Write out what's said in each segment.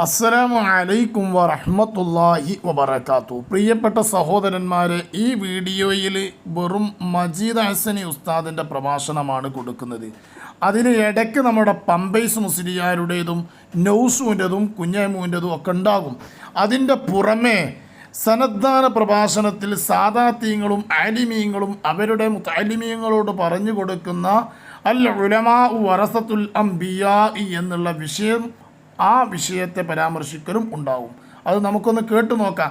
അസ്സലാമു അലൈക്കും വറഹ്മത്തുള്ളാഹി വബറകാത്തു. പ്രിയപ്പെട്ട സഹോദരന്മാരെ, ഈ വീഡിയോയിൽ വെറും മജീദ് ഹസനി ഉസ്താദിൻ്റെ പ്രഭാഷണമാണ് കൊടുക്കുന്നത്. അതിന് ഇടയ്ക്ക് നമ്മുടെ പമ്പൈസ് മുസ്ലിയാരുടേതും നൗസുവിൻ്റെതും കുഞ്ഞാമുവിൻ്റെതും ഒക്കെ ഉണ്ടാകും. അതിൻ്റെ പുറമേ സനദ്ദാന പ്രഭാഷണത്തിൽ സാദാത്തീങ്ങളും ആലിമീങ്ങളും അവരുടെ മുതഅല്ലിമീങ്ങളോട് പറഞ്ഞു കൊടുക്കുന്ന അൽ ഉലമാ വറസത്തുൽ അംബിയാ എന്നുള്ള വിഷയം, ആ വിഷയത്തെ പരാമർശിക്കലും ഉണ്ടാവും. അത് നമുക്കൊന്ന് കേട്ടു നോക്കാം.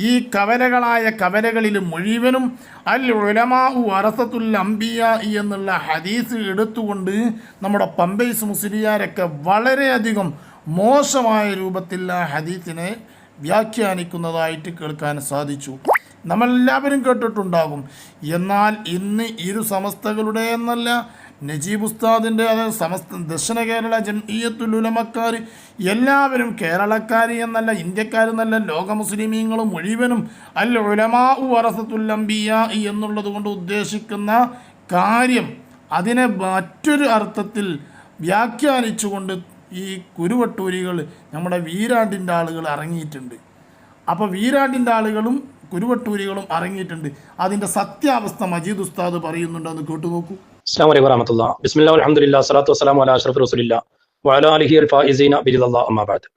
ഈ കവലകളായ കവലകളിൽ മുഴുവനും അൽ ഉലമാ വറസത്തുൽ അംബിയാ എന്നുള്ള ഹദീസ് എടുത്തുകൊണ്ട് നമ്മുടെ പമ്പൈസ് മുസ്ലിയാരൊക്കെ വളരെയധികം മോശമായ രൂപത്തിൽ ആ ഹദീസിനെ വ്യാഖ്യാനിക്കുന്നതായിട്ട് കേൾക്കാൻ സാധിച്ചു. നമ്മളെല്ലാവരും കേട്ടിട്ടുണ്ടാകും. എന്നാൽ ഇന്ന് ഇരു സമസ്തകളുടെ എന്നല്ല, നജീബ് ഉസ്താദിൻ്റെ, അതായത് സമസ്ത ദക്ഷിണ കേരള ജംഇയ്യത്തുൽ ഉലമക്കാർ എല്ലാവരും, കേരളക്കാർ എന്നല്ല, ഇന്ത്യക്കാരെന്നല്ല, ലോക മുസ്ലിമീങ്ങളും മുഴുവനും അൽ ഉലമാ വറസത്തുൽ അംബിയാ എന്നുള്ളത് കൊണ്ട് ഉദ്ദേശിക്കുന്ന കാര്യം അതിനെ മറ്റൊരു അർത്ഥത്തിൽ വ്യാഖ്യാനിച്ചുകൊണ്ട് ഈ കുരുവട്ടൂരികൾ, നമ്മുടെ വീരാണ്ടിൻ്റെ ആളുകൾ ഇറങ്ങിയിട്ടുണ്ട്. അപ്പോൾ വീരാണ്ടിൻ്റെ ആളുകളും കുരുവട്ടൂരികളും ഇറങ്ങിയിട്ടുണ്ട്. അതിൻ്റെ സത്യാവസ്ഥ മജീദ് ഉസ്താദ് പറയുന്നുണ്ട്, അത് കേട്ടു നോക്കൂ. അസ്സലാമു അലൈക്കും വറഹ്മത്തുള്ളാഹി. ബിസ്മില്ലാഹിൽ അൽഹംദുലില്ലാഹി സ്വലാത്തു വസ്സലാമു അലാ അഷ്റഫി റസൂലില്ലാഹി വഅലാ ആലിഹി അൽ ഫായിസീന ബിറിദല്ലാഹി അമ്മാ ബഅദ്.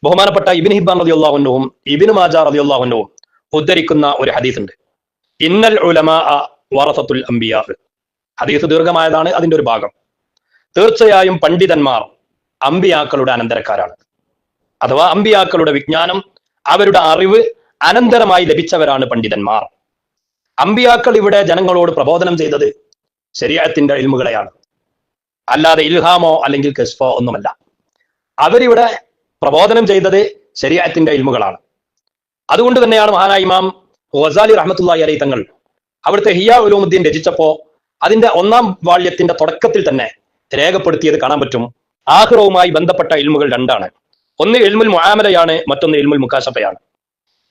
ബഹുമാനപ്പെട്ട ഇബ്നു ഹിബ്ബാൻ റളിയല്ലാഹു അൻഹുവും ഇബ്നു മാജ റളിയല്ലാഹു അൻഹുവും ഉദ്ധരിക്കുന്ന ഒരു ഹദീസ് ഉണ്ട്. ഇന്നൽ ഉലമാ വറസത്തുൽ അംബിയാ. ഹദീസ് ദീർഘമായതാണ്, അതിന്റെ ഒരു ഭാഗം. തീർച്ചയായും പണ്ഡിതന്മാർ അമ്പിയാക്കളുടെ അനന്തരക്കാരാണ്. അഥവാ അമ്പിയാക്കളുടെ വിജ്ഞാനം, അവരുടെ അറിവ് അനന്തരമായി ലഭിച്ചവരാണ് പണ്ഡിതന്മാർ. അമ്പിയാക്കൾ ഇവിടെ ജനങ്ങളോട് പ്രബോധനം ചെയ്തത് ശരീഅത്തിന്റെ ഇൽമുകളെയാണ്, അല്ലാതെ ഇൽഹാമോ അല്ലെങ്കിൽ കശ്ഫോ ഒന്നുമല്ല. അവരിവിടെ പ്രബോധനം ചെയ്തത് ശരീഅത്തിന്റെ ഇൽമുകളാണ്. അതുകൊണ്ട് തന്നെയാണ് മഹാനായ ഇമാം ഗസാലി റഹ്മത്തുള്ളാഹി അലൈഹി തങ്ങൾ അവിടുത്തെ ഇഹ്യാ ഉലൂമുദ്ദീൻ രചിച്ചപ്പോ അതിന്റെ 1-ാം വാള്യത്തിന്റെ തുടക്കത്തിൽ തന്നെ രേഖപ്പെടുത്തിയത് കാണാൻ പറ്റും. ആഖിറവുമായി ബന്ധപ്പെട്ട ഇൽമുകൾ രണ്ടാണ്. ഒന്ന് ഇൽമുൽ മുആമലയാണ്, മറ്റൊന്ന് ഇൽമുൽ മുകാശഫയാണ്.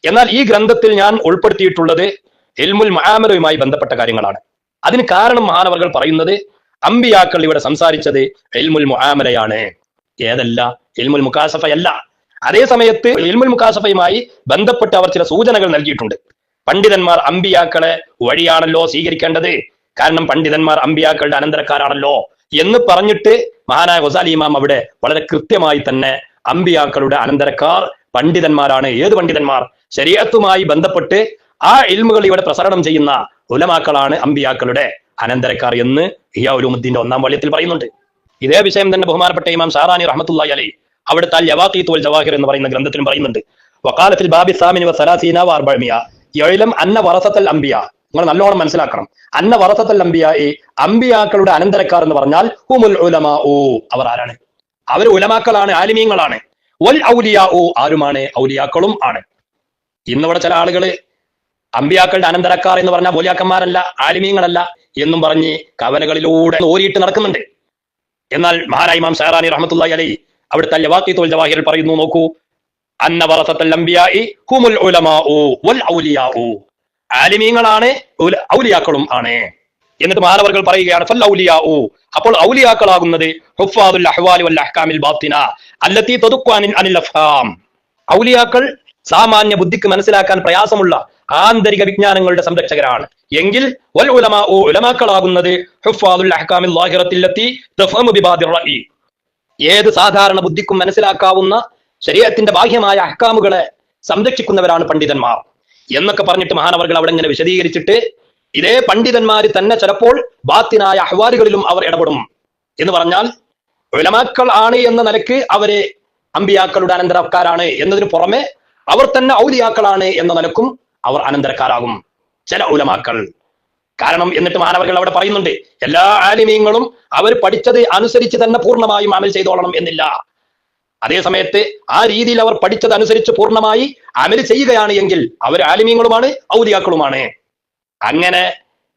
എന്നാൽ ഈ ഗ്രന്ഥത്തിൽ ഞാൻ ഉൾപ്പെടുത്തിയിട്ടുള്ളത് ഇൽമുൽ മുആമലയുമായി ബന്ധപ്പെട്ട കാര്യങ്ങളാണ്. അതിന് കാരണം മഹാനവർകൾ പറയുന്നത് അമ്പിയാക്കൾ ഇവിടെ സംസാരിച്ചത് ഇൽമുൽ മുആമലയാണ്, ഏതല്ല, ഇൽമുൽ മുകാശഫയല്ല. അതേ സമയത്ത് ഇൽമുൽ മുകാശഫയുമായി ബന്ധപ്പെട്ട് അവർ ചില സൂചനകൾ നൽകിയിട്ടുണ്ട്. പണ്ഡിതന്മാർ അമ്പിയാക്കളെ വഴിയാണല്ലോ സ്വീകരിക്കേണ്ടത്, കാരണം പണ്ഡിതന്മാർ അമ്പിയാക്കളുടെ അനന്തരക്കാരാണല്ലോ എന്ന് പറഞ്ഞിട്ട് മഹാനായ ഗസാലി ഇമാം അവിടെ വളരെ കൃത്യമായി തന്നെ അമ്പിയാക്കളുടെ അനന്തരക്കാർ പണ്ഡിതന്മാരാണ്. ഏത് പണ്ഡിതന്മാർ? ശരീഅത്തുമായി ബന്ധപ്പെട്ട് ആ ഇൽമുകൾ ഇവിടെ പ്രസരണം ചെയ്യുന്ന ഉലമാക്കളാണ് അമ്പിയാക്കളുടെ അനന്തരക്കാർ എന്ന് ഇഹ്യാ ഉലൂമുദ്ദീന്റെ 1-ാം വാള്യത്തിൽ പറയുന്നുണ്ട്. ഇതേ വിഷയം തന്നെ ബഹുമാനപ്പെട്ട ഇമാം ഷാറാനി റഹ്മത്തുള്ളാഹി അലൈഹി അവിടുത്തെ അൽ യവാഖീത്ത് വൽ ജവാഹിർ എന്ന് പറയുന്ന ഗ്രന്ഥത്തിലും പറയുന്നുണ്ട്. വഖാലത്തിൽ ബാബി സാമിനി വസലാസീന വഅർബഅമിയ യഅലം അന്ന വറസത്തുൽ അംബിയാ. നിങ്ങൾ നല്ലോണം മനസ്സിലാക്കണം. അന്ന വറസത്തുൽ അംബിയാ, അമ്പിയാക്കളുടെ അനന്തരക്കാർ എന്ന് പറഞ്ഞാൽ ഹുമുൽ ഉലമാ, അവർ ആരാണ്? അവർ ഉലമാക്കളാണ്, ആലിമീങ്ങളാണ്. വൽ ഔലിയാ, ആരുമാണ്? ഔലിയാക്കളും ആണ്. ഇന്നിവിടെ ചില ആളുകൾ അമ്പിയാക്കളുടെ അനന്തരക്കാർ എന്ന് പറഞ്ഞാൽ ബോലിയാക്കന്മാരല്ല, ആലിമീങ്ങളല്ല എന്നും പറഞ്ഞ് കവലകളിലൂടെ ഓരിയിട്ട് നടക്കുന്നുണ്ട്. എന്നാൽ മഹാനായ ഇമാം ഷാറാനി റഹ്മത്തുള്ളാഹി അലൈഹി അവിടുത്തെ യവാഖീത്ത് വൽ ജവാഹിറിൽ പറയുന്നു, നോക്കൂ, അന്ന വറസത്തുൽ അംബിയാഇ ഹുമുൽ ഉലമാ വൽ ഔലിയാ, ആലിമീങ്ങളാണ്, ഔലിയാക്കളും ആണ്. എന്നിട്ട് മഹാനവർകൾ പറയുകയാണ് ഫൽ ഔലിയാ, അപ്പോൾ ഔലിയാക്കളാകുന്നത് ഹുഫാദുൽ അഹ്വാലി വൽ അഹ്കാമിൽ ബാത്തിന അല്ലതി തദുഖു അനിൽ അഫ്ഹാം. ഔലിയാക്കൾ സാമാന്യ ബുദ്ധിക്ക് മനസ്സിലാക്കാൻ പ്രയാസമുള്ള ആന്തരിക വിജ്ഞാനങ്ങളുടെ സംരക്ഷകരാണ്. എങ്കിൽ വൽ ഉലമാ, ഉലമാക്കളാകുന്നത് ഹുഫാദുൽ അഹ്കാമിൽ ളാഹിറത്തിൽ ലത്തി തഫഹമു ബിബാദിർ റഅയി, ഏത് സാധാരണ ബുദ്ധിക്കും മനസ്സിലാക്കാവുന്ന ശരീഅത്തിന്റെ ബാഹ്യമായ അഹ്കാമുകളെ സംരക്ഷിക്കുന്നവരാണ് പണ്ഡിതന്മാർ എന്നൊക്കെ പറഞ്ഞിട്ട് മഹാനവർകൾ അവിടെ ഇങ്ങനെ വിശദീകരിച്ചിട്ട്, ഇതേ പണ്ഡിതന്മാർ തന്നെ ചിലപ്പോൾ ബാത്തിനായ അഹ്വാലുകളിലും അവർ ഇടപെടും എന്ന് പറഞ്ഞാൽ ഉലമാക്കൾ ആണ് എന്ന നിലക്ക് അവര് അമ്പിയാക്കളുടെ അനന്തരക്കാരാണ് എന്നതിന് പുറമെ അവർ തന്നെ ഔലിയാക്കളാണ് എന്ന നിലക്കും അവർ അനന്തരക്കാരാകും ചില ഉലമാക്കൾ. കാരണം എന്നിട്ട് മഹാനവർകൾ അവിടെ പറയുന്നുണ്ട്, എല്ലാ ആലിമീങ്ങളും അവർ പഠിച്ചത് അനുസരിച്ച് തന്നെ പൂർണ്ണമായും അമൽ ചെയ്തോളണം എന്നില്ല. അതേ സമയത്ത് ആ രീതിയിൽ അവർ പഠിച്ചത് അനുസരിച്ച് പൂർണ്ണമായി അമൽ ചെയ്യുകയാണ് എങ്കിൽ അവർ ആലിമീങ്ങളുമാണ്, ഔലിയാക്കളുമാണ്. അങ്ങനെ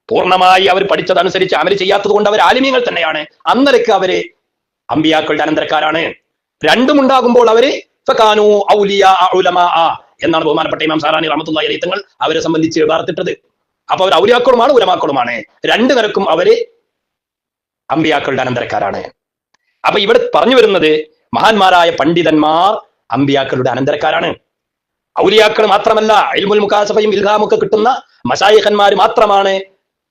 പൂർണ്ണമായി അവർ പഠിച്ചതനുസരിച്ച് അമൽ ചെയ്യാത്തത് കൊണ്ട് അവർ ആലിമീങ്ങൾ തന്നെയാണ്, അന്നേരക്ക് അവര് അമ്പിയാക്കളുടെ അനന്തരക്കാരാണ്. രണ്ടും ഉണ്ടാകുമ്പോൾ അവര് ഫകാനു ഔലിയാ ഉലമാ എന്നാണ് ബഹുമാനപ്പെട്ട ഇമാം ഷാറാനി റഹ്മത്തുള്ളാഹി അലൈഹി തങ്ങൾ അവരെ സംബന്ധിച്ച് വാർത്തിട്ടത്. അപ്പൊ അവർ ഔലിയാക്കളുമാണ്, ഉലമാക്കളുമാണ്. രണ്ടു നിലക്കും അവര് അമ്പിയാക്കളുടെ അനന്തരക്കാരാണ്. അപ്പൊ ഇവിടെ പറഞ്ഞു വരുന്നത് മഹാന്മാരായ പണ്ഡിതന്മാർ അമ്പിയാക്കളുടെ അനന്തരക്കാരാണ്. ഔലിയാക്കൾ മാത്രമല്ല, ഇൽമുൽ മുകാസഫയും ഇൽഹാമൊക്കെ കിട്ടുന്ന മശായിഖന്മാർ മാത്രമാണ്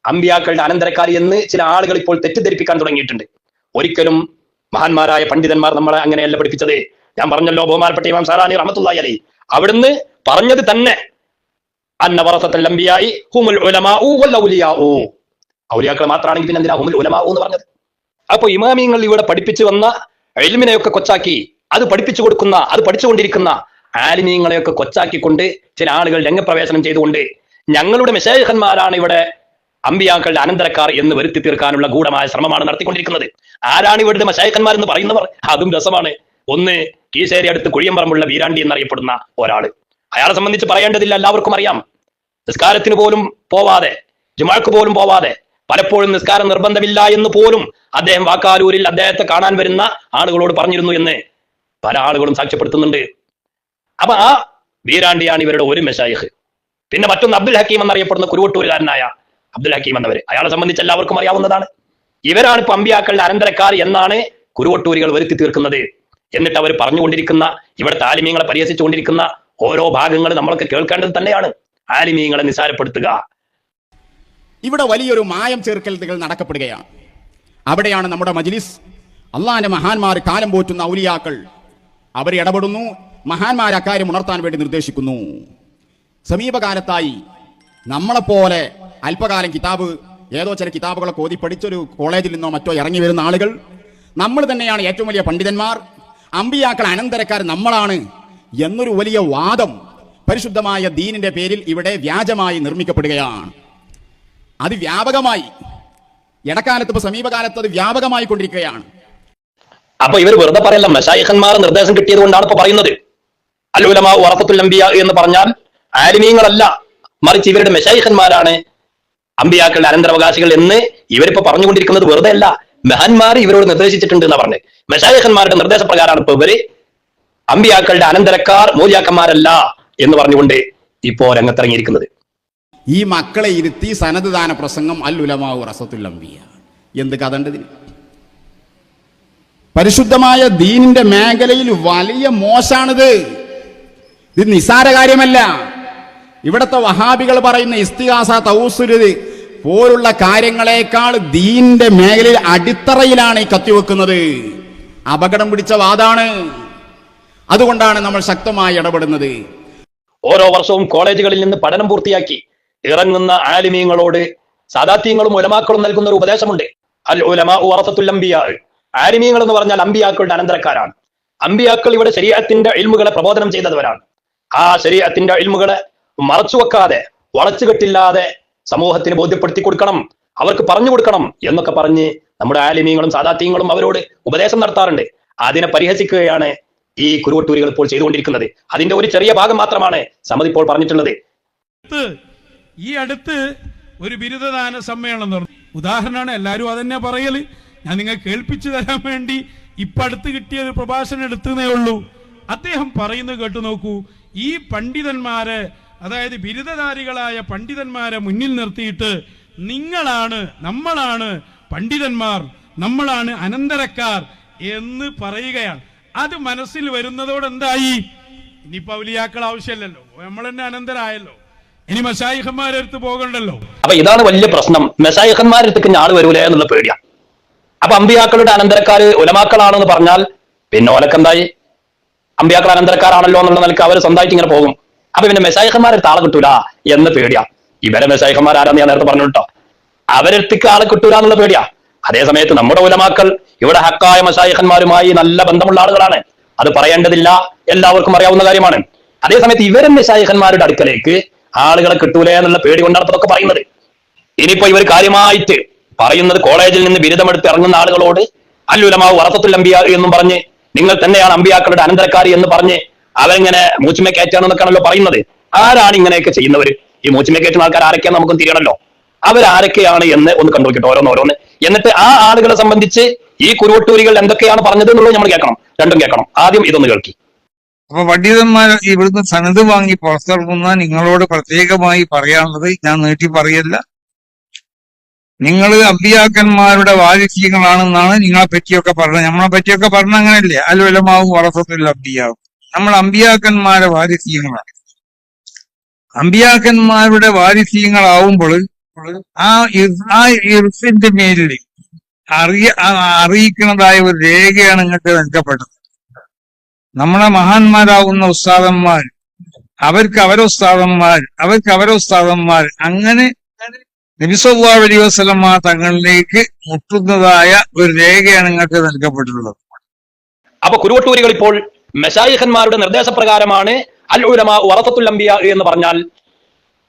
അമ്പിയാക്കളുടെ അനന്തരക്കാർ എന്ന് ചില ആളുകൾ ഇപ്പോൾ തെറ്റിദ്ധരിപ്പിക്കാൻ തുടങ്ങിയിട്ടുണ്ട്. ഒരിക്കലും മഹാന്മാരായ പണ്ഡിതന്മാർ നമ്മളെ അങ്ങനെയല്ല പഠിപ്പിച്ചത്. ഞാൻ പറഞ്ഞല്ലോ, ബഹുമാനപ്പെട്ട ഇമാം സഅറാനി റഹ്മത്തുള്ളാഹി അലൈഹി അവിടുന്ന് പറഞ്ഞത് തന്നെ അന്ന വറസത്തുൽ അംബിയാഇ ഹുമുൽ ഉലമാഉ വൽ ഔലിയാഉ. ഔലിയാക്കൾ മാത്രമാണെങ്കിൽ പിന്നെ എന്തിനാ ഹുമുൽ ഉലമാഉ എന്ന് പറഞ്ഞത്? അപ്പൊ ഇമാമിയങ്ങൾ ഇവിടെ പഠിപ്പിച്ചു വന്ന ഇൽമിനെയൊക്കെ കൊച്ചാക്കി, അത് പഠിപ്പിച്ചു കൊടുക്കുന്ന, അത് പഠിച്ചുകൊണ്ടിരിക്കുന്ന ആലിമീങ്ങളെയൊക്കെ കൊച്ചാക്കിക്കൊണ്ട് ചില ആളുകൾ രംഗപ്രവേശനം ചെയ്തുകൊണ്ട് ഞങ്ങളുടെ മെശായിഖന്മാരാണ് ഇവിടെ അമ്പിയാക്കളുടെ അനന്തരക്കാർ എന്ന് വരുത്തി തീർക്കാനുള്ള ഗൂഢമായ ശ്രമമാണ് നടത്തിക്കൊണ്ടിരിക്കുന്നത്. ആരാണ് ഇവിടുത്തെ മശായിഖന്മാർ എന്ന് പറയുന്നവർ? അതും രസമാണ്. ഒന്ന്, കീശേരി അടുത്ത് കുഴിയമ്പറമ്പുള്ള വീരാണ്ടി എന്നറിയപ്പെടുന്ന ഒരാള്. അയാളെ സംബന്ധിച്ച് പറയേണ്ടതില്ല, എല്ലാവർക്കും അറിയാം. നിസ്കാരത്തിന് പോലും പോവാതെ, ജുമാക്ക് പോലും പോവാതെ, പലപ്പോഴും നിസ്കാരം നിർബന്ധമില്ല എന്ന് പോലും അദ്ദേഹം വാക്കാലൂരിൽ അദ്ദേഹത്തെ കാണാൻ വരുന്ന ആളുകളോട് പറഞ്ഞിരുന്നു എന്ന് പല ആളുകളും സാക്ഷ്യപ്പെടുത്തുന്നുണ്ട്. അപ്പൊ ആ വീരാണ്ടിയാണ് ഇവരുടെ ഒരു മെശായിഖ്. പിന്നെ മറ്റൊന്ന് അബ്ദുൽ ഹക്കീം എന്നറിയപ്പെടുന്ന കുരുവട്ടൂരുകാരനായ അബ്ദുൽ ഹക്കീം എന്നവർ. അയാളെ സംബന്ധിച്ച് എല്ലാവർക്കും അറിയാവുന്നതാണ്. ഇവരാണ് ഇപ്പൊ അമ്പിയാക്കളുടെ അനന്തരക്കാർ എന്നാണ് കുരുവട്ടൂരികൾ വരുത്തി തീർക്കുന്നത്. എന്നിട്ട് അവർ പറഞ്ഞുകൊണ്ടിരിക്കുന്ന, ഇവിടെ ആലിമീങ്ങളെ പരിഹസിച്ചുകൊണ്ടിരിക്കുന്ന ഓരോ ഭാഗങ്ങൾ നമ്മളൊക്കെ കേൾക്കേണ്ടത് തന്നെയാണ്. ആലിമീങ്ങളെ നിസാരപ്പെടുത്തുക. ഇവിടെ വലിയൊരു മായം ചേർക്കലുകൾ നടക്കപ്പെടുകയാണ്. അവിടെയാണ് നമ്മുടെ മജ്ലിസ്, അള്ളാന്റെ മഹാന്മാർ, കാലം പോറ്റുന്ന ഔലിയാക്കൾ അവർ ഇടപെടുന്നു. മഹാന്മാർ അക്കാര്യം ഉണർത്താൻ വേണ്ടി നിർദ്ദേശിക്കുന്നു. സമീപകാലത്തായി നമ്മളെപ്പോലെ അല്പകാലം കിതാബ്, ഏതോ ചില കിതാബുകളൊക്കെ ഓതി പഠിച്ചൊരു കോളേജിൽ നിന്നോ മറ്റോ ഇറങ്ങി വരുന്ന ആളുകൾ, നമ്മൾ തന്നെയാണ് ഏറ്റവും വലിയ പണ്ഡിതന്മാർ, അമ്പിയാക്കൾ അനന്തരക്കാർ നമ്മളാണ് എന്നൊരു വലിയ വാദം പരിശുദ്ധമായ ദീനിന്റെ പേരിൽ ഇവിടെ വ്യാജമായി നിർമ്മിക്കപ്പെടുകയാണ്. അത് വ്യാപകമായി, ഇടക്കാലത്ത്, ഇപ്പൊ സമീപകാലത്ത് അത് വ്യാപകമായി കൊണ്ടിരിക്കുകയാണ്. അപ്പൊ ഇവർ വെറുതെ പറയല്ല, മശായിഖന്മാർ നിർദ്ദേശം കിട്ടിയത് കൊണ്ടാണ് ഇപ്പൊ പറയുന്നത്. അൽ ഉലമാ വറസത്തുൽ അംബിയാ എന്ന് പറഞ്ഞാൽ ആലിമീങ്ങളല്ല, മറിച്ച് ഇവരുടെ മശായിഖന്മാരാണ് അമ്പിയാക്കളുടെ അനന്തരാവകാശികൾ എന്ന് ഇവരിപ്പോ പറഞ്ഞുകൊണ്ടിരിക്കുന്നത് വെറുതെ അല്ല. മഹാന്മാർ ഇവരോട് നിർദ്ദേശിച്ചിട്ടുണ്ട് എന്നാ പറഞ്ഞത്. മശായിഖന്മാരുടെ നിർദ്ദേശപ്രകാരമാണ് ഇപ്പൊ ഇവര് അമ്പിയാക്കളുടെ അനന്തരക്കാർ, മൂല്യാക്കന്മാരല്ല എന്ന് പറഞ്ഞുകൊണ്ട് ഇപ്പോ രംഗത്തിറങ്ങിയിരിക്കുന്നത്. ഈ മക്കളെ ഇരുത്തി സനദ് ദാന പ്രസംഗം അൽ ഉലമാ വറസത്തുൽ അംബിയ, എന്ത് കഥണ്ടതിന്? പരിശുദ്ധമായ ദീനിന്റെ മേഖലയിൽ വലിയ മോശാണിത്. ഇത് നിസാര കാര്യമല്ല. ഇവിടത്തെ വഹാബികൾ പറയുന്ന ഇസ്തിഗാസ, തൗസുല് പോലുള്ള കാര്യങ്ങളെക്കാൾ ദീനിന്റെ മേഖലയിൽ അടിത്തറയിലാണ് ഈ കത്തിവെക്കുന്നത്. അപകടം പിടിച്ച വാദാണ്. അതുകൊണ്ടാണ് നമ്മൾ ശക്തമായി ഇടപെടുന്നത്. ഓരോ വർഷവും കോളേജുകളിൽ നിന്ന് പഠനം പൂർത്തിയാക്കി ഇറങ്ങുന്ന ആലിമീങ്ങളോട് സാദാത്യങ്ങളും ഉലമാക്കളും നൽകുന്ന ഒരു ഉപദേശമുണ്ട്. അൽ ഉലമാ വറസത്തുൽ അംബിയാ. ആലിമീങ്ങൾ എന്ന് പറഞ്ഞാൽ അമ്പിയാക്കളുടെ അനന്തരക്കാരാണ്. അമ്പിയാക്കൾ ഇവിടെ ശരീഅത്തിന്റെ ഇൽമുകളെ പ്രബോധനം ചെയ്തവരാണ്. ആ ശരീഅത്തിന്റെ ഇൽമുകളെ മറച്ചുവെക്കാതെ, വളച്ചുകെട്ടില്ലാതെ സമൂഹത്തിന് ബോധ്യപ്പെടുത്തി കൊടുക്കണം, അവർക്ക് പറഞ്ഞു കൊടുക്കണം എന്നൊക്കെ പറഞ്ഞ് നമ്മുടെ ആലിമീങ്ങളും സാദാത്യങ്ങളും അവരോട് ഉപദേശം നടത്താറുണ്ട്. അതിനെ പരിഹസിക്കുകയാണ് ഈ കുരുവട്ടൂരികൾ ഇപ്പോൾ ചെയ്തുകൊണ്ടിരിക്കുന്നത്. അതിന്റെ ഒരു ചെറിയ ഭാഗം മാത്രമാണ് സമദ് ഇപ്പോൾ പറഞ്ഞിട്ടുള്ളത്. ഈ അടുത്ത് ഒരു ബിരുദദാന സമ്മേളനം നടന്നു. ഉദാഹരണമാണ്, എല്ലാവരും അതന്നെ പറയല്. ഞാൻ നിങ്ങൾ കേൾപ്പിച്ചു തരാൻ വേണ്ടി ഇപ്പൊ അടുത്ത് കിട്ടിയ ഒരു പ്രഭാഷണം എടുത്തേ ഉള്ളൂ. അദ്ദേഹം പറയുന്നത് കേട്ടു നോക്കൂ. ഈ പണ്ഡിതന്മാരെ, അതായത് ബിരുദധാരികളായ പണ്ഡിതന്മാരെ മുന്നിൽ നിർത്തിയിട്ട് നിങ്ങളാണ്, നമ്മളാണ് പണ്ഡിതന്മാർ, നമ്മളാണ് അനന്തരക്കാർ എന്ന് പറയുകയാണ്. അത് മനസ്സിൽ വരുന്നതോടെ എന്തായി? ഇനിയിപ്പോ ഔലിയാക്കൾ ആവശ്യമില്ലല്ലോ, നമ്മൾ തന്നെ അനന്തരായല്ലോ, ഇനി മശായിഖന്മാരുടെ അടുത്ത് പോകണ്ടല്ലോ. അപ്പൊ ഇതാണ് വലിയ പ്രശ്നം. മശായിഖന്മാരുടെ അടുത്തേക്ക് ആള് വരൂലേ എന്നുള്ള പേടിയാ. അപ്പൊ അമ്പിയാക്കളുടെ അനന്തരക്കാര് ഉലമാക്കളാണെന്ന് പറഞ്ഞാൽ പിന്നെ ഓലക്കെന്തായി? അമ്പിയാക്കൾ അനന്തരക്കാരാണല്ലോ എന്നുള്ള നിലക്ക് അവർ സ്വന്തമായിട്ട് ഇങ്ങനെ പോകും. അപ്പൊ പിന്നെ മെശായിഖന്മാരെ ആളെ കിട്ടൂല എന്ന് പേടിയാ. ഇവരെ മെശായിഖന്മാർ ആരാന്ന് ഞാൻ നേരത്തെ പറഞ്ഞു കേട്ടോ. അവരെടുത്തേക്ക് ആളെ കിട്ടൂല എന്നുള്ള പേടിയാ. അതേ സമയത്ത് നമ്മുടെ ഉലമാക്കൾ ഇവിടെ ഹക്കായ മശായിഖന്മാരുമായി നല്ല ബന്ധമുള്ള ആളുകളാണ്. അത് പറയേണ്ടതില്ല, എല്ലാവർക്കും അറിയാവുന്ന കാര്യമാണ്. അതേസമയത്ത് ഇവരെ മെശായിഖന്മാരുടെ അടുക്കലേക്ക് ആളുകളെ കിട്ടൂലേ എന്നുള്ള പേടി കൊണ്ടാണ് ഇതൊക്കെ പറയുന്നത്. ഇനിയിപ്പോ ഇവർ കാര്യമായിട്ട് പറയുന്നത് കോളേജിൽ നിന്ന് ബിരുദമെടുത്ത് ഇറങ്ങുന്ന ആളുകളോട് അൽ ഉലമാ വറസത്തുൽ അംബിയാ എന്നും പറഞ്ഞ് നിങ്ങൾ തന്നെയാണ് അമ്പിയാക്കളുടെ അനന്തരക്കാരി എന്ന് പറഞ്ഞ് അവരെങ്ങനെ മൂച്ചുമേ കയറ്റാണെന്നൊക്കെയാണല്ലോ പറയുന്നത്. ആരാണ് ഇങ്ങനെയൊക്കെ ചെയ്യുന്നവർ? ഈ മൂച്ചുമേ കയറ്റുന്ന ആൾക്കാർ ആരൊക്കെയാന്ന് നമുക്കും തിരിയണല്ലോ. അവരാരൊക്കെയാണ് എന്ന് ഒന്ന് കണ്ടുനോക്കിട്ടോ, ഓരോന്ന്. എന്നിട്ട് ആ ആളുകളെ സംബന്ധിച്ച് ഈ കുരുവട്ടൂരികൾ എന്തൊക്കെയാണ് പറഞ്ഞത് എന്നുള്ളത് നമ്മൾ കേൾക്കണം, രണ്ടും കേൾക്കണം. ആദ്യം ഇതൊന്ന് കേൾക്കി. അപ്പൊ പണ്ഡിതന്മാർ ഇവിടുന്ന് സനത് വാങ്ങി പുറത്തിറങ്ങുന്ന നിങ്ങളോട് പ്രത്യേകമായി പറയാനുള്ളത്, ഞാൻ നീട്ടി പറയല്ല, നിങ്ങൾ അമ്പിയാക്കന്മാരുടെ വാരിസ്യങ്ങളാണെന്നാണ് നിങ്ങളെ പറ്റിയൊക്കെ പറഞ്ഞത്. നമ്മളെ പറ്റിയൊക്കെ പറഞ്ഞ അങ്ങനെയല്ലേ? അൽ ഉലമാഉ വറസത്തുൽ അംബിയാ. നമ്മൾ അമ്പിയാക്കന്മാരെ വാരിസ്യങ്ങളാണ്. അമ്പിയാക്കന്മാരുടെ വാരിസ്യങ്ങളാവുമ്പോൾ ആ ഇർസിന്റെ മേലിൽ അറിയിക്കുന്നതായ ഒരു രേഖയാണ് ഇങ്ങോട്ട് നൽകപ്പെട്ടത്. നമ്മളെ മഹാന്മാരാകുന്ന ഉസ്താദന്മാർ, അവർക്ക് അവരെ ഉസ്താദന്മാർ അങ്ങനെ നബി സല്ലല്ലാഹു അലൈഹി വസല്ലമ തങ്ങളിലേക്ക് മുട്ടുന്നതായ ഒരു രേഖയാണ് ഇങ്ങോട്ട് നൽകപ്പെട്ടിട്ടുള്ളത്. അപ്പൊ കുരുവട്ടൂരികൾ ഇപ്പോൾ മശായിഖന്മാരുടെ നിർദ്ദേശപ്രകാരമാണ് അൽ ഉലമാ വറസത്തുൽ അംബിയാ എന്ന് പറഞ്ഞാൽ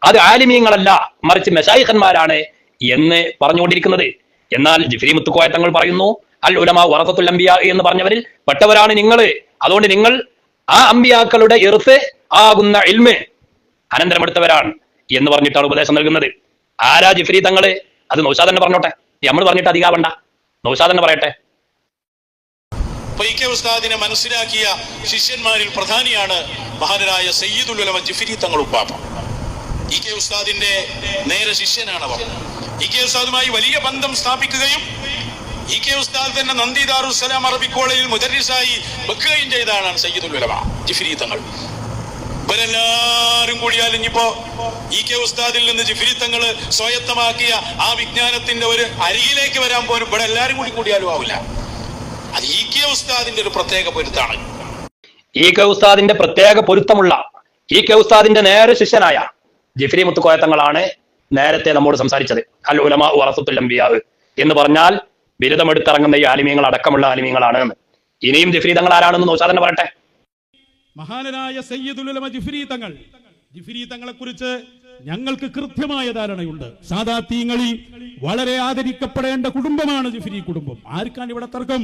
അത് ആലിമീങ്ങളല്ല, മറിച്ച് മശായിഖന്മാരാണ് എന്ന് പറഞ്ഞുകൊണ്ടിരിക്കുന്നത്. എന്നാൽ ജിഫ്രി മുത്തുക്കോയ തങ്ങൾ പറയുന്നു അൽ ഉലമാ വറസത്തുൽ അംബിയാ എന്ന് പറഞ്ഞവരിൽ പെട്ടവരാണ് നിങ്ങൾ. അതുകൊണ്ട് നിങ്ങൾ ആ അമ്പിയാക്കളുടെ ഇർത്ത് ആകുന്ന ഇൽമ് അനന്തരമെടുത്തവരാണ് എന്ന് പറഞ്ഞിട്ടാണ് ഉപദേശം നൽകുന്നത്. ആരാ ജിഫ്രി തങ്ങള്? അത് നൗഷാദ് തന്നെ പറഞ്ഞോട്ടെ, നമ്മൾ പറഞ്ഞിട്ട് അധികാവണ്ട, നൗഷാദ് തന്നെ പറയട്ടെ. പൈക്കെ ഉസ്താദിനെ മനസ്സിലാക്കിയ ശിഷ്യന്മാരിൽ പ്രധാനിയാണ് മഹാനരായ സയ്യിദുൽ ഉലമ ജിഫ്രി തങ്ങൾ ഉപ്പാപ്പ. ഇ കെ ഉസ്താദിന്റെ നേരെ ശിഷ്യനാണവർ. ഇ കെ ഉസ്താദുമായി വലിയ ബന്ധം സ്ഥാപിക്കുകയും ഇ കെ ഉസ്താദ് തന്നെ നന്ദി ദാറുസ്സലാം അറബിക് കോളേജിൽ മുദർരിസായി വെക്കുകയും ചെയ്താണ് സയ്യിദുൽ ഉലമ ജിഫ്രി തങ്ങൾ. ഇവരെല്ലാരും കൂടിയാൽ ഇനിയിപ്പോ ഇ കെ ഉസ്താദിൽ നിന്ന് ജിഫ്രി തങ്ങൾ സ്വായത്തമാക്കിയ ആ വിജ്ഞാനത്തിന്റെ ഒരു അരികിലേക്ക് വരാൻ പോലും ഇവിടെ എല്ലാരും കൂടിയാലും ആവില്ല. അത് ഇ കെ ഉസ്താദിന്റെ ഒരു പ്രത്യേക പൊരുത്താണ്. ഇ കെ ഉസ്താദിന്റെ പ്രത്യേക പൊരുത്തമുള്ള ഇ കെ ഉസ്താദിന്റെ നേരെ ശിഷ്യനായ ജിഫ്രി മുത്തുക്കോയ തങ്ങളാണ് നേരത്തെ നമ്മോട് സംസാരിച്ചത്. അൽ ഉലമാ വറസത്തുൽ അംബിയാ എന്ന് പറഞ്ഞാൽ ബിരുദമെടുത്തിറങ്ങുന്ന ഈ ആലിമീങ്ങൾ അടക്കമുള്ള ആലിമീങ്ങളാണ് എന്ന്. ഇനിയും ജിഫ്രി തങ്ങൾ ആരാണെന്ന് നൗഷാദ് തന്നെ പറയട്ടെ. മഹാനായ സയ്യിദുൽ ഉലമ ജിഫ്രി തങ്ങളെ കുറിച്ച് ഞങ്ങൾക്ക് കൃത്യമായ ധാരണയുണ്ട്. സാദാത്തീങ്ങളിൽ വളരെ ആദരിക്കപ്പെടേണ്ട കുടുംബമാണ് ജിഫ്രി കുടുംബം. ആർക്കാണ് ഇവിടെ തർക്കം?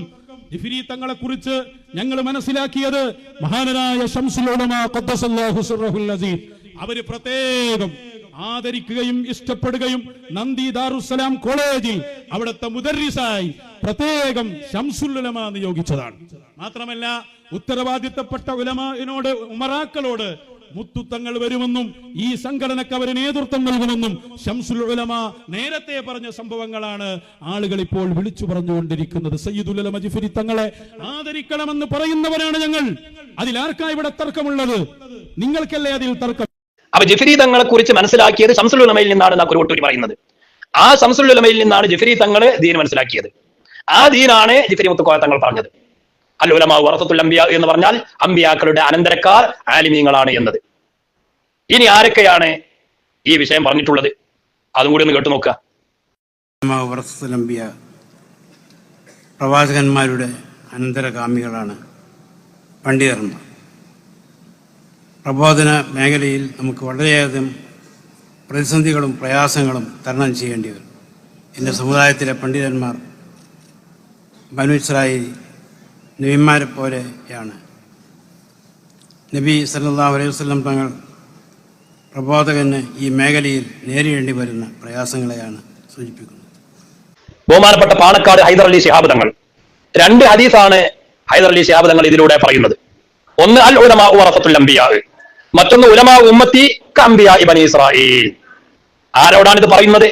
ജിഫ്രി തങ്ങളെ കുറിച്ച് ഞങ്ങൾ മനസ്സിലാക്കിയത് മഹാനായ ശംസുൽ ഉലമ ഖദ്ദസല്ലാഹു സിർറഹുൽ അസീസ് അവര് പ്രത്യേകം ആദരിക്കുകയും ഇഷ്ടപ്പെടുകയും നന്ദി ദാറുസ്സലാം കോളേജിൽ അവിടുത്തെ മുദർരിസായി പ്രത്യേകം ശംസുൽ ഉലമ നിയോഗിച്ചതാണ്. മാത്രമല്ല ഉത്തരവാദിത്തപ്പെട്ട ഉലമാനോട് ഉമറാക്കളോട് മുത്തുത്തങ്ങൾ വരുമെന്നും ഈ സംഘടനക്ക് അവർ നേതൃത്വം നൽകുമെന്നും ശംസുൽ ഉലമ നേരത്തെ പറഞ്ഞ സംഭവങ്ങളാണ് ആളുകൾ ഇപ്പോൾ വിളിച്ചു പറഞ്ഞുകൊണ്ടിരിക്കുന്നത്. സയ്യിദുൽ ഉലമ ജിഫ്രി തങ്ങളെ ആദരിക്കണമെന്ന് പറയുന്നവരാണ് ഞങ്ങൾ. അതിലാർക്കാ ഇവിടെ തർക്കമുള്ളത്? നിങ്ങൾക്കല്ലേ അതിൽ തർക്കം? അപ്പൊ ജിഫ്രി തങ്ങളെ കുറിച്ച് മനസ്സിലാക്കിയത് ശംസുൽ ഉലമയിൽ നിന്നാണ് കുരുവട്ടൂരി പറയുന്നത്. ആ ശംസുൽ ഉലമയിൽ നിന്നാണ് ജിഫ്രി തങ്ങൾ ദീൻ മനസ്സിലാക്കിയത്. ആ ദീനാണ് ജിഫ്രി മുത്തുക്കോയ തങ്ങൾ പറഞ്ഞത്. അൽ ഉലമാ വറസത്തുൽ അംബിയാ എന്ന് പറഞ്ഞാൽ അമ്പിയാക്കളുടെ അനന്തരക്കാർ ആലിമീങ്ങളാണ് എന്നത്. ഇനി ആരൊക്കെയാണ് ഈ വിഷയം പറഞ്ഞിട്ടുള്ളത്? അതും കൂടി ഒന്ന് കേട്ടു നോക്കുക. വറസത്തുൽ അംബിയാ പ്രവാചകന്മാരുടെ അനന്തരഗാമികളാണ് പണ്ഡിതന്മാർ. പ്രബോധന മേഖലയിൽ നമുക്ക് വളരെയധികം പ്രതിസന്ധികളും പ്രയാസങ്ങളും തരണം ചെയ്യേണ്ടി വരും. എൻ്റെ സമുദായത്തിലെ പണ്ഡിതന്മാർ ബനു ഇസ്രായേൽ നബിമാരെ പോലെയാണ്. നബി സല്ലല്ലാഹു അലൈഹി വസല്ലം തങ്ങൾ പ്രബോധകന് ഈ മേഖലയിൽ നേരിടേണ്ടി വരുന്ന പ്രയാസങ്ങളെയാണ് സൂചിപ്പിക്കുന്നത്. ബഹുമാനപ്പെട്ട പാണക്കാട് ഹൈദർ അലി ശിഹാബ് തങ്ങൾ 2 ഹദീസാണ് ഹൈദർ അലി ശിഹാബ് തങ്ങൾ ഇതിലൂടെ പറയുന്നത്. ഒന്ന് അൽ ഉലമാ വറസത്തുൽ അംബിയാ, മറ്റൊന്ന് ഉലമാ ഉമ്മത്തി കഅംബിയാ ബനി ഇസ്രായീൽ. ആരോടാണ് ഇത് പറയുന്നത്?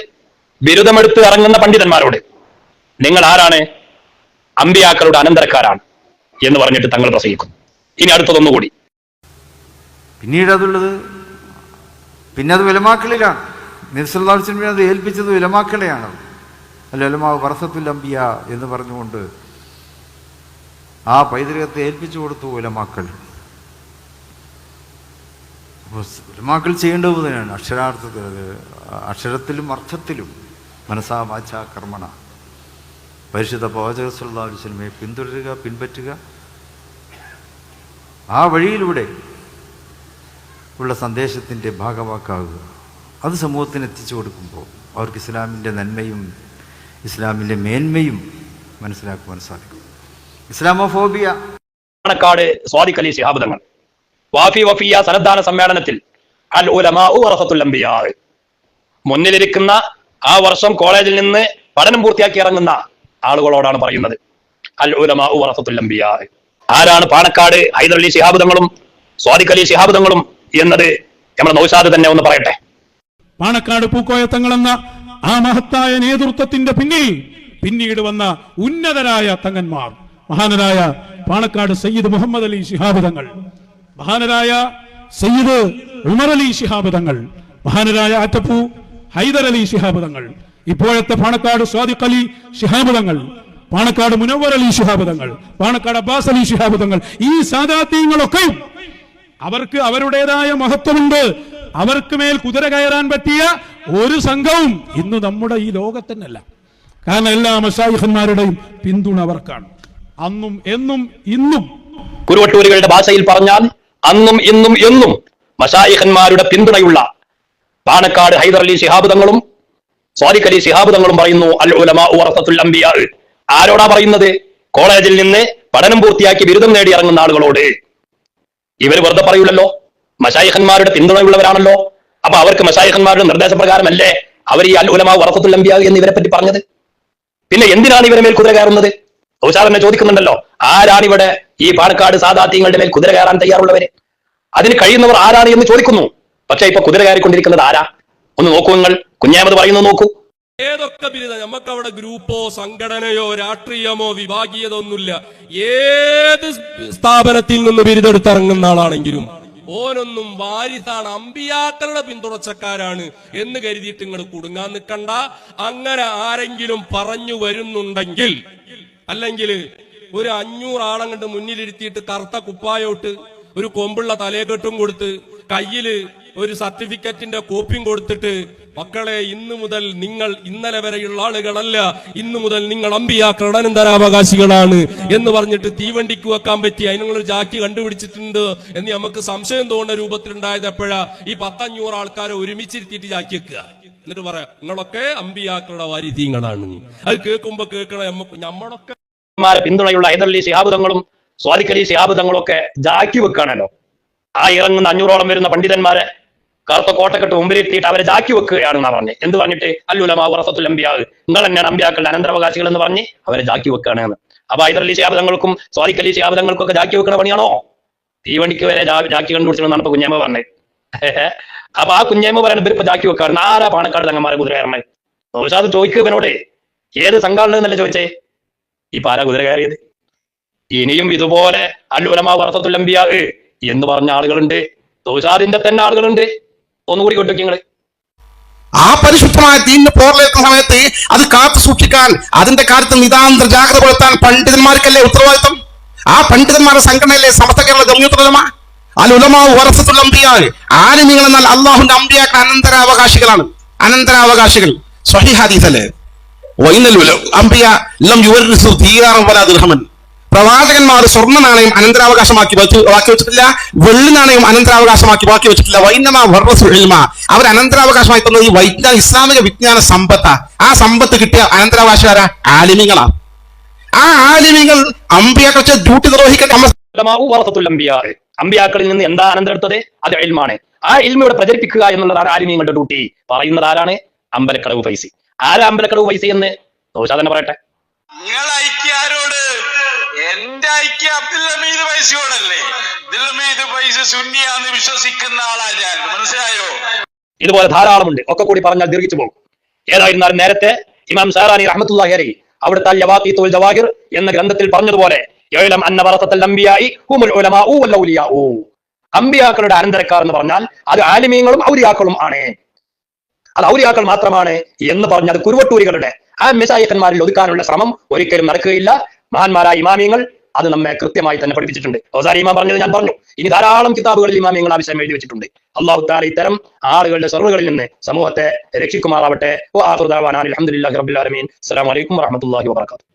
ബിരുദമെടുത്ത് ഇറങ്ങുന്ന പണ്ഡിതന്മാരോട്. നിങ്ങൾ ആരാണ്? അമ്പിയാക്കളുടെ അനന്തരക്കാരാണ് എന്ന് പറഞ്ഞിട്ട് തങ്ങൾ പ്രസംഗിക്കുന്നു. ഇനി അടുത്തതൊന്നുകൂടി. പിന്നീട് അതുള്ളത് അത് ഉലമാക്കളിലാണ്. നബി സല്ലല്ലാഹു അലൈഹി വസല്ലം അത് ഏൽപ്പിച്ചത് ഉലമാക്കളെയാണ്. അൽ ഉലമാ വറസത്തുൽ അംബിയാ എന്ന് പറഞ്ഞുകൊണ്ട് ആ പൈതൃകത്തെ ഏൽപ്പിച്ചു കൊടുത്തു ഉലമാക്കൾ. അപ്പോൾ ഉലമാക്കൾ ചെയ്യേണ്ടത് തന്നെയാണ് അക്ഷരാർത്ഥത്തിൽ, അക്ഷരത്തിലും അർത്ഥത്തിലും മനസാ വാചാ കർമ്മണ പരിശുദ്ധ പ്രവാചകർ സല്ലല്ലാഹു അലൈഹി വസല്ലമയെ പിന്തുടരുക, പിൻപറ്റുക. ആ വഴിയിലൂടെ ഉള്ള സന്ദേശത്തിൻ്റെ ഭാഗമാക്കാവുക. അത് സമൂഹത്തിന് എത്തിച്ചു കൊടുക്കുമ്പോൾ അവർക്ക് ഇസ്ലാമിൻ്റെ നന്മയും ഇസ്ലാമിൻ്റെ മേന്മയും മനസ്സിലാക്കുവാൻ സാധിക്കും. ഇസ്ലാമോഫോബിയ പാണക്കാട് സ്വാദിഖ് അലി ശിഹാബ് തങ്ങൾ വാഫി വഫിയ സനദ്ദാന സമ്മേളനത്തിൽ അൽ ഉലമാ വറസത്തുൽ അംബിയാ, മുന്നിലിരിക്കുന്ന ആ വർഷം കോളേജിൽ നിന്ന് പഠനം പൂർത്തിയാക്കി ഇറങ്ങുന്ന ആളുകളോടാണ് പറയുന്നത് അൽ ഉലമാ വറസത്തുൽ അംബിയാ. ആരാണ് പാണക്കാട് ഹൈദർ അലി ശിഹാബ് തങ്ങളും സ്വാദിഖ് അലി ശിഹാബ് തങ്ങളും എന്നത് നമ്മുടെ നൗഷാദ് തന്നെ ഒന്ന് പറയട്ടെ. പാണക്കാട് പൂക്കോയ തങ്ങളെന്ന ആ മഹത്തായ നേതൃത്വത്തിന്റെ പിന്നീട് വന്ന ഉന്നതരായ തങ്ങന്മാർ, മഹാനരായ പാണക്കാട് സയ്യിദ് മുഹമ്മദ് അലി ശിഹാബ് തങ്ങൾ, മഹാനരായ സയ്യിദ് ഉമർ അലി ശിഹാബ് തങ്ങൾ, മഹാനരായ ആറ്റപ്പൂ ഹൈദർ അലി ശിഹാബ് തങ്ങൾ, ഇപ്പോഴത്തെ പാണക്കാട് സ്വാദിഖ് അലി ശിഹാബ് തങ്ങൾ, പാണക്കാട് മുനവ്വർ അലി ശിഹാബ് തങ്ങൾ, പാണക്കാട് അബ്ബാസ് അലി ശിഹാബ് തങ്ങൾ, ഈ സാദാത്യങ്ങളൊക്കെയും അവർക്ക് അവരുടേതായ മഹത്വമുണ്ട്. അവർക്ക് മേൽ കുതിര കയറാൻ പറ്റിയ ഒരു സംഘവും ഇന്ന് നമ്മുടെ ഈ ലോകത്തന്നല്ല. കാരണം എല്ലാ മശായിഖന്മാരുടെയും പിന്തുണ അവർക്കാണ്, അന്നും എന്നും ഇന്നും. കുരുവട്ടൂരുകളുടെ ഭാഷയിൽ പറഞ്ഞാൽ അന്നും ഇന്നും എന്നും മശായിഖന്മാരുടെ പിന്തുണയുള്ള പാണക്കാട് ഹൈദർ അലി ശിഹാബ് തങ്ങളും സ്വാദിഖ് അലി ശിഹാബ് തങ്ങളും പറയുന്നു, അൽ ഉലമാഉ വറസത്തുൽ അംബിയാ. ആരോടാ പറയുന്നത്? കോളേജിൽ നിന്ന് പഠനം പൂർത്തിയാക്കി ബിരുദം നേടി ഇറങ്ങുന്ന ആളുകളോട്. ഇവർ വെറുതെ പറയൂലല്ലോ, മശായിഖന്മാരുടെ പിന്തുണയുള്ളവരാണല്ലോ. അപ്പൊ അവർക്ക് മശായിഖന്മാരുടെ നിർദ്ദേശപ്രകാരമല്ലേ അവർ ഈ അൽ ഉലമാഉ വറസത്തുൽ അംബിയാ എന്ന് ഇവരെ പറ്റി പറഞ്ഞത്? പിന്നെ എന്തിനാണ് ഇവരെ മേൽ കുതിര കയറുന്നത്? ഉച്ചാരണ ചോദിക്കുന്നുണ്ടല്ലോ, ആരാണ് ഇവിടെ ഈ പാണക്കാട് സാദാത്യങ്ങളുടെ മേൽ കുതിര കയറാൻ തയ്യാറുള്ളവര്? അതിന് കഴിയുന്നവർ ആരാണ് എന്ന് ചോദിക്കുന്നു. പക്ഷെ ഇപ്പൊ കുതിര കയറിക്കൊണ്ടിരിക്കുന്നത് ആരാ? ഒന്ന് നോക്കൂ, നിങ്ങൾ കുഞ്ഞാമത് പറയുന്നത് നോക്കൂ. ഏതൊക്കെ ബിരുദം, നമുക്ക് അവിടെ ഗ്രൂപ്പോ സംഘടനയോ രാഷ്ട്രീയമോ വിഭാഗീയത ഒന്നുമില്ല. ഏത് സ്ഥാപനത്തിൽ നിന്ന് ബിരുദെടുത്തിറങ്ങുന്ന ആളാണെങ്കിലും ഓനൊന്നും വാരിസാണ്, അമ്പിയാക്കളുടെ പിന്തുണച്ചക്കാരാണ് എന്ന് കരുതിയിട്ട് നിങ്ങൾ കുടുങ്ങാൻ നിൽക്കണ്ട. അങ്ങനെ ആരെങ്കിലും പറഞ്ഞു വരുന്നുണ്ടെങ്കിൽ, അല്ലെങ്കിൽ ഒരു 500 ആളങ്ങണ്ട് മുന്നിലിരുത്തിയിട്ട് കറുത്ത കുപ്പായോട്ട് ഒരു കൊമ്പുള്ള തലയെക്കെട്ടും കൊടുത്ത് കയ്യില് ഒരു സർട്ടിഫിക്കറ്റിന്റെ കോപ്പിയും കൊടുത്തിട്ട്, മക്കളെ ഇന്നു മുതൽ നിങ്ങൾ ഇന്നലെ വരെയുള്ള ആളുകളല്ല, ഇന്നു മുതൽ നിങ്ങൾ അമ്പിയാക്കളുടെ അനന്തരാവകാശികളാണ് എന്ന് പറഞ്ഞിട്ട് തീവണ്ടിക്ക് വെക്കാൻ പറ്റി അതിനൊരു ജാക്കി കണ്ടുപിടിച്ചിട്ടുണ്ട് എന്ന് നമുക്ക് സംശയം തോന്നുന്ന രൂപത്തിലുണ്ടായത് എപ്പോഴാ? ഈ 10-500 ആൾക്കാരെ ഒരുമിച്ചിരുത്തിയിട്ട് ജാക്കി വെക്കുക, എന്നിട്ട് പറയാം നിങ്ങളൊക്കെ അമ്പിയാക്കളുടെ വാരിധീങ്ങളാണ്. അത് കേൾക്കുമ്പോ കേൾക്കണ നമ്മളൊക്കെ പിന്തുണയുള്ള ഹൈദർ അലി ശിഹാബ് തങ്ങളും സ്വാദിഖ് അലി ശിഹാബ് തങ്ങളും ഒക്കെ ജാക്കി വെക്കുകയാണല്ലോ. ആ ഇറങ്ങുന്ന 500ഓളം വരുന്ന പണ്ഡിതന്മാരെ കറുത്ത കോട്ടക്കെട്ട് മുമ്പിലെത്തിയിട്ട് അവരെ ജാക്കി വെക്കുകയാണെന്നാ പറഞ്ഞ്. എന്ത് പറഞ്ഞിട്ട്? അൽ ഉലമാഉ വറസത്തുൽ അംബിയാ, നിങ്ങൾ തന്നെയാണ് അമ്പിയാക്കളുടെ അനന്തരാവകാശികൾ എന്ന് പറഞ്ഞ് അവരെ ജാക്കി വെക്കുകയാണ്. അപ്പൊ ഹൈദർ അലി ശിഹാബ് തങ്ങൾക്കും സ്വാദിഖ് അലി ശിഹാബ് തങ്ങൾക്കും ഒക്കെ ജാക്കി വെക്കുന്ന പണിയാണോ? തീവണ്ടിക്ക് വരെ ജാക്കി കണ്ടുപിടിച്ചെന്നാണ് ഇപ്പൊ കുഞ്ഞമ്മ പറഞ്ഞത്. അപ്പൊ ആ കുഞ്ഞമ്മ പറയുന്നത് ഇവരിപ്പോ ജാക്കി വെക്കാറുണ്ട്. ആരാ പാണക്കാട് തങ്ങന്മാരെ കുതിര കയറണേ? അത് ചോദിക്കുക ഇവനോട്, ഏത് സംഘാടനം എന്നല്ലേ ചോദിച്ചേ? ഈ പാരാ കുതിര കയറിയത്? ഇനിയും ഇതുപോലെ അൽ ഉലമാഉ വറസത്തുൽ അംബിയാ എന്ന് പറഞ്ഞ ആളുകളുണ്ട്, ദൗസാദിന്റെ തന്നെ ആളുകളുണ്ട്. ഒന്നുകൂടി കൊണ്ടുവയ്ക്കങ്ങള്. ആ പരിശുദ്ധമായ ദീനിന് പോർലേക്കുന്ന സമയത്ത് അത് കാത്തു സൂക്ഷിക്കാൻ, അതിന്റെ കാര്യത്തിൽ നിതാന്ത ജാഗ്രത പുലർത്താൻ പണ്ഡിതന്മാർക്കല്ലേ ഉത്തരവാദിത്വം? ആ പണ്ഡിതന്മാരുടെ സംഘടനയല്ലേ സമസ്ത കേരള ജംഇയ്യത്തുൽ ഉലമ. അൽ ഉലമാഉ വറസത്തുൽ അംബിയാ, ആലിമീങ്ങൾ എന്നാൽ അല്ലാഹുവിന്റെ അമ്പിയാക്കൾ അനന്തരാവകാശികളാണ്, അനന്തരാവകാശികൾ. സ്വഹീഹ് ഹദീസല്ലേ, വൈനൽ അംബിയാ ലം യുവരിസു ദീനാറൻ വലാ ദിർഹമൻ. പ്രവാചകന്മാർ സ്വർണ്ണ നാണയം അനന്തരാവകാശമാക്കി ബാക്കി വെച്ചിട്ടില്ല, വെള്ളി നാണയം അനന്തരാവകാശമാക്കി ബാക്കി വെച്ചിട്ടില്ല. വൈനമാ വറസുൽ ഇൽമ, അവർ അനന്തരാവകാശമായി തന്നത് ഈ വൈജ്ഞാന ഇസ്ലാമിക വിജ്ഞാന സമ്പത്താ. ആ സമ്പത്ത് കിട്ടിയ അനന്തരാവകാശകാരാ? ആലിമീങ്ങളാണ്. ആ ആലിമീങ്ങൾ അമ്പിയാക്കളെ ഡ്യൂട്ടി നിർവഹിക്കേണ്ട അമ്പിയാക്കളിൽ നിന്ന് എന്താ അനന്തരെടുത്തത്? അത് ഇൽമാണ്. ആ ഇൽമിവിടെ പ്രചരിപ്പിക്കുക എന്നുള്ളതാണ് ആലിമീങ്ങളുടെ ഡ്യൂട്ടി. പറയുന്നത് ആരാണ്? അമ്പലക്കടവ് ഫൈസി. ആരാ അമ്പലക്കടവ് ഫൈസി എന്ന് തന്നെ പറയട്ടെ. നിങ്ങൾ ഐക്യാരോട്? എന്റെ ഐക്യ അബ്ദുൽ ഹമീദ് ഫൈസിയോടല്ലേ. അബ്ദുൽ ഹമീദ് ഫൈസി സുന്നിയാന്ന് വിശ്വസിക്കുന്ന ആളാ ഞാൻ, മനസ്സിലായോ? ഇതുപോലെ ധാരാളമുണ്ട്, ഒക്കെ കൂടി പറഞ്ഞാൽ ദീർഘിച്ചു പോകും. ഏതായിരുന്നാലും നേരത്തെ ഇമാം ഷാറാനി റഹ്മത്തുള്ളാഹി അലൈഹി അവിടുത്തെ യവാഖീത്തുൽ ജവാഹിർ എന്ന ഗ്രന്ഥത്തിൽ പറഞ്ഞതുപോലെ യഅലം അന്ന വറസത്തുൽ അംബിയാഇ ഹുമുൽ ഉലമാഉ വൽ ഔലിയാഉ, അമ്പിയാക്കളുടെ അനന്തരക്കാർ എന്ന് പറഞ്ഞാൽ അത് ആലിമീങ്ങളും ഔലിയാക്കളും ആണ്, അത് ഔലിയാക്കൾ മാത്രമാണ് എന്ന് പറഞ്ഞ് അത് കുരുവട്ടൂരികളുടെ ആ മശായിഖന്മാരിൽ ഒതുക്കാനുള്ള ശ്രമം ഒരിക്കലും നടക്കുകയില്ല. മഹാന്മാരായ ഇമാമിയങ്ങൾ അത് നമ്മെ കൃത്യമായി തന്നെ പഠിപ്പിച്ചിട്ടുണ്ട്. ഔസാരി ഇമാം പറഞ്ഞത് ഞാൻ പറഞ്ഞു. ഇനി ധാരാളം കിതാബുകളിൽ ഇമാമിയങ്ങൾ ആ വിഷയം എഴുതി വെച്ചിട്ടുണ്ട്. അല്ലാഹു തആല ഇത്തരം ആളുകളുടെ സർവ്വകളിൽ നിന്ന് സമൂഹത്തെ രക്ഷിക്കുമാറാവട്ടെ. വആഖിറു ദഅവാനാ അൽഹംദുലില്ലാഹി റബ്ബിൽ ആലമീൻ. അസ്സലാമു അലൈക്കും വറഹ്മത്തുള്ളാഹി വബറകാതുഹു.